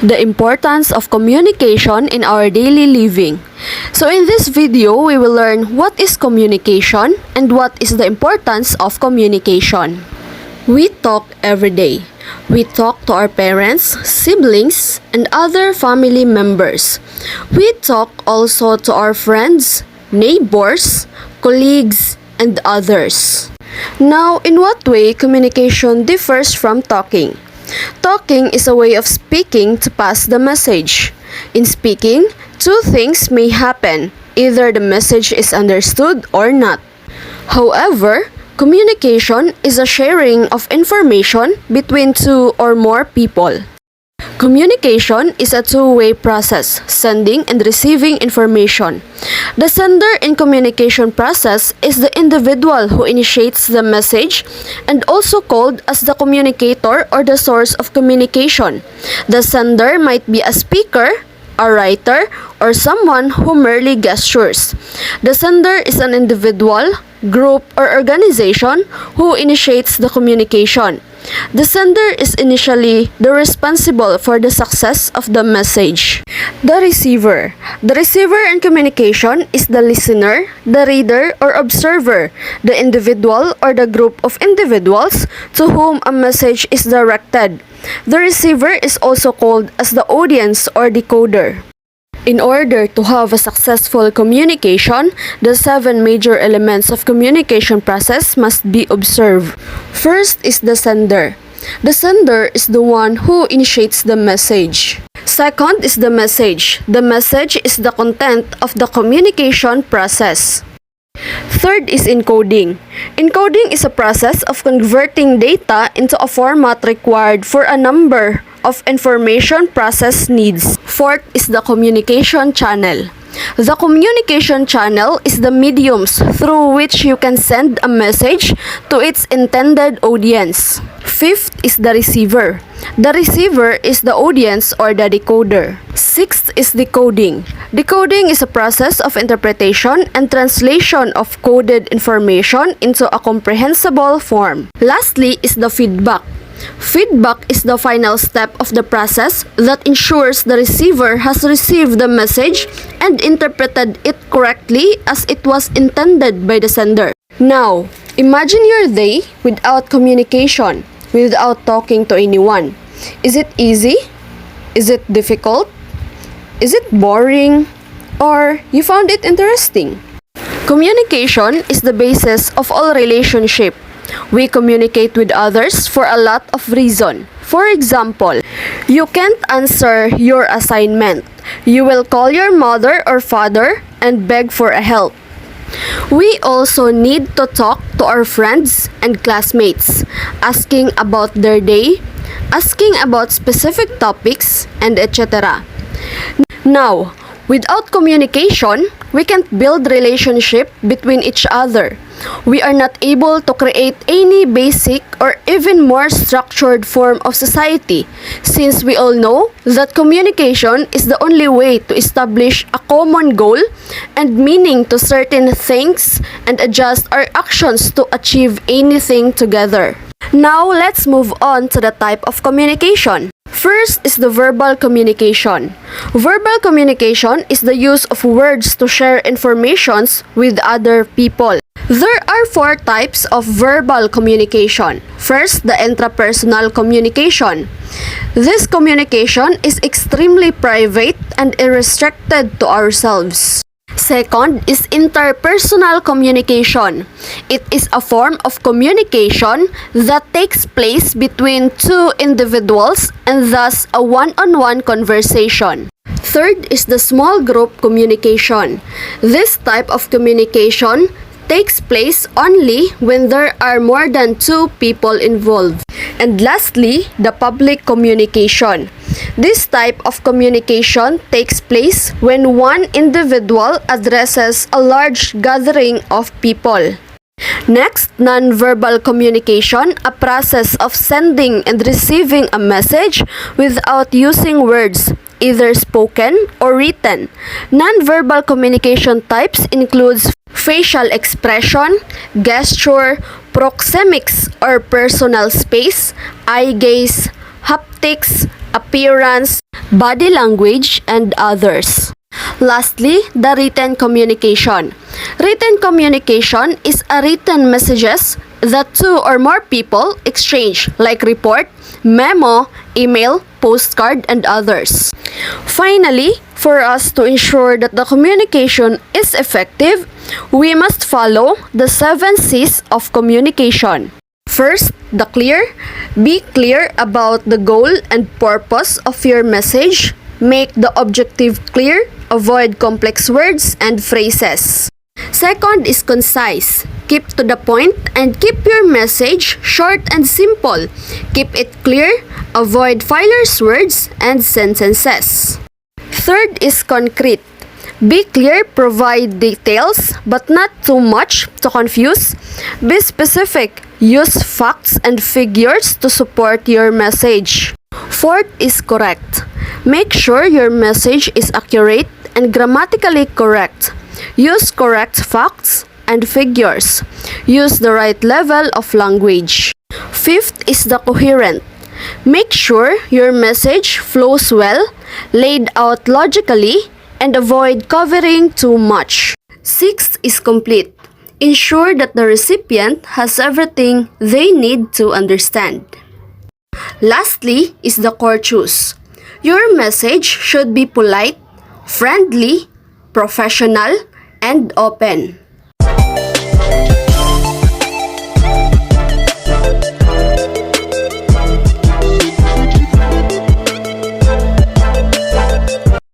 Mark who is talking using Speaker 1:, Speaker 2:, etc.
Speaker 1: the importance of communication in our daily living. So in this video, we will learn what is communication and what is the importance of communication. We talk every day. We talk to our parents, siblings, and other family members. We talk also to our friends, neighbors, colleagues, and others. Now, in what way communication differs from talking? Talking is a way of speaking to pass the message. In speaking, two things may happen. Either the message is understood or not. However, communication is a sharing of information between two or more people. Communication is a two-way process, sending and receiving information. The sender in communication process is the individual who initiates the message and also called as the communicator or the source of communication. The sender might be a speaker, a writer, or someone who merely gestures. The sender is an individual, group, or organization who initiates the communication. The sender is initially the responsible for the success of the message. The receiver. The receiver in communication is the listener, the reader, or observer, the individual or the group of individuals to whom a message is directed. The receiver is also called as the audience or decoder. In order to have a successful communication, the 7 major elements of communication process must be observed. First is the sender. The sender is the one who initiates the message. Second is the message. The message is the content of the communication process. Third is encoding. Encoding is a process of converting data into a format required for a number of information process needs. Fourth is the communication channel. The communication channel is the mediums through which you can send a message to its intended audience. Fifth is the receiver. The receiver is the audience or the decoder. Sixth is decoding. Decoding is a process of interpretation and translation of coded information into a comprehensible form. Lastly is the feedback. Feedback is the final step of the process that ensures the receiver has received the message and interpreted it correctly as it was intended by the sender. Now, imagine your day without communication, without talking to anyone. Is it easy? Is it difficult? Is it boring? Or you found it interesting? Communication is the basis of all relationship. We communicate with others for a lot of reasons. For example, you can't answer your assignment. You will call your mother or father and beg for a help. We also need to talk to our friends and classmates, asking about their day, asking about specific topics, and etc. Now, without communication, we can't build relationship between each other. We are not able to create any basic or even more structured form of society, since we all know that communication is the only way to establish a common goal and meaning to certain things and adjust our actions to achieve anything together. Now, let's move on to the type of communication. First is the verbal communication. Verbal communication is the use of words to share informations with other people. There are 4 types of verbal communication. First, the intrapersonal communication. This communication is extremely private and unrestricted to ourselves. Second is interpersonal communication. It is a form of communication that takes place between two individuals and thus a one-on-one conversation. Third is the small group communication. This type of communication takes place only when there are more than 2 people involved. And lastly, the public communication. This type of communication takes place when one individual addresses a large gathering of people. Next, non-verbal communication, a process of sending and receiving a message without using words, either spoken or written. Non-verbal communication types includes facial expression, gesture, proxemics or personal space, eye gaze, haptics, appearance, body language, and others. Lastly, the written communication. Written communication is a written messages that two or more people exchange, like report, memo, email, postcard, and others. Finally, for us to ensure that the communication is effective, we must follow the 7 C's of communication. First, the clear. Be clear about the goal and purpose of your message. Make the objective clear. Avoid complex words and phrases. Second is concise. Keep to the point and keep your message short and simple. Keep it clear. Avoid fillers words and sentences. Third is concrete. Be clear, provide details, but not too much to confuse. Be specific. Use facts and figures to support your message. Fourth is correct. Make sure your message is accurate and grammatically correct. Use correct facts and figures. Use the right level of language. Fifth is the coherent. Make sure your message flows well, laid out logically, and avoid covering too much. Sixth is complete. Ensure that the recipient has everything they need to understand. Lastly is the courteous. Your message should be polite, friendly, professional, and open.